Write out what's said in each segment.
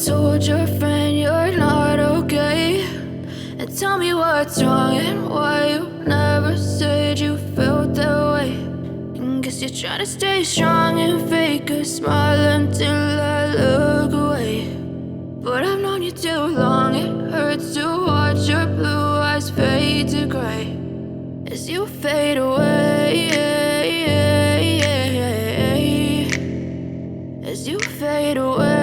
told your friend you're not okay, and tell me what's wrong and why you never said you felt that way. And guess you're trying to stay strong and fake a smile until I look away. But I've known you too long, it hurts to watch your blue eyes fade to gray as you fade away, as you fade away.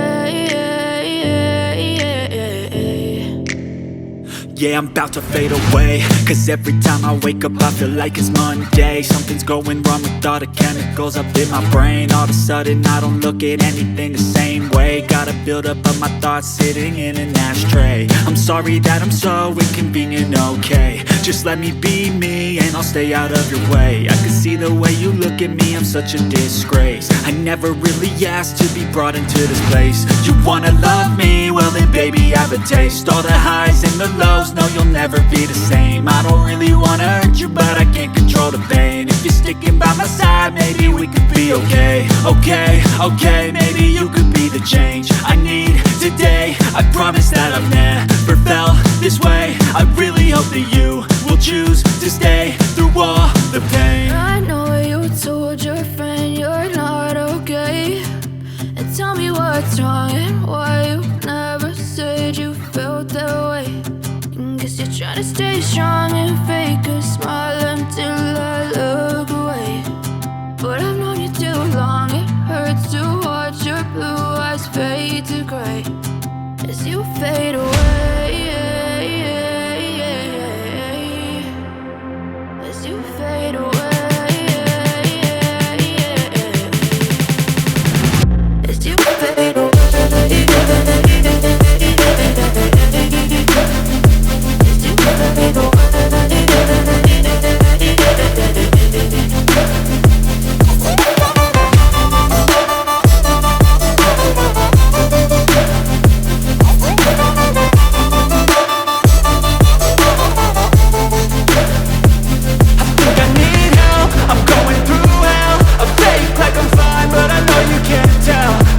Yeah, I'm about to fade away, cause every time I wake up I feel like it's Monday. Something's going wrong with all the chemicals up in my brain. All of a sudden I don't look at anything the same way. Gotta build up of my thoughts sitting in an ashtray. I'm sorry that I'm so inconvenient, okay. Just let me be me and I'll stay out of your way. I can see the way you look at me, I'm such a disgrace. I never really asked to be brought into this place. You wanna love me? Well then baby I have a taste. All the highs and the lows, no you'll never be the same. I don't really wanna hurt you but I can't control the pain. If you're sticking by my side maybe we could be okay. Okay, maybe you could be the change I need today. I promise that I've never felt this way. I really hope that you will choose to stay through all the pain. I know you told your friend you're not okay, and tell me what's wrong and why you never said you felt that way. And guess you're trying to stay strong and fake a smile until I look away. But I've known you too long, it hurts to watch your blue eyes fade to gray as you fade away, as you fade away, as you fade away.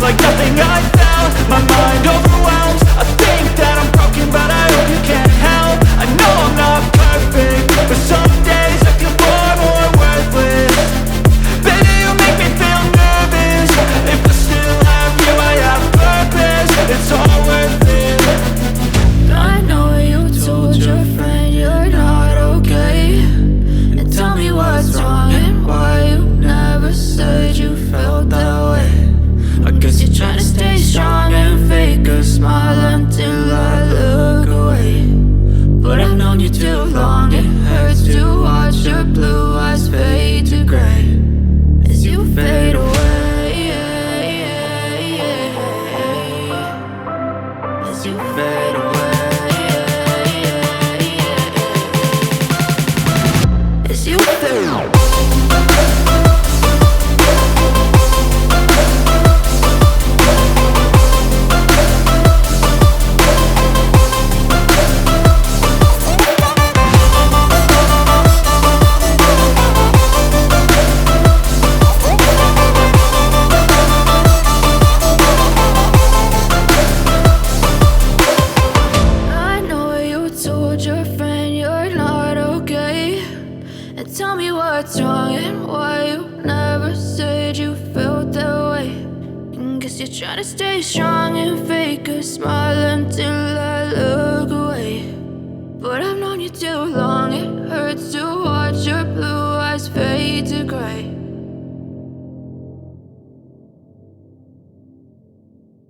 Like nothing I felt, my mind overwhelmed. I think that I'm broken, but I hope you can't help. I know I'm not perfect, but some days I feel far more worthless. Baby, you make me feel nervous. If I still have you, I have purpose. It's all worth it. I know you told your friend you're not okay, and tell me what's wrong and why you never said you felt that way. I guess you're trying to stay strong and fake a smile until I look away. But I've known you too long, it hurts to watch your blue eyes fade to gray as you fade away, as you fade away, as you fade away. Tell me what's wrong and why you never said you felt that way. And guess you're trying to stay strong and fake a smile until I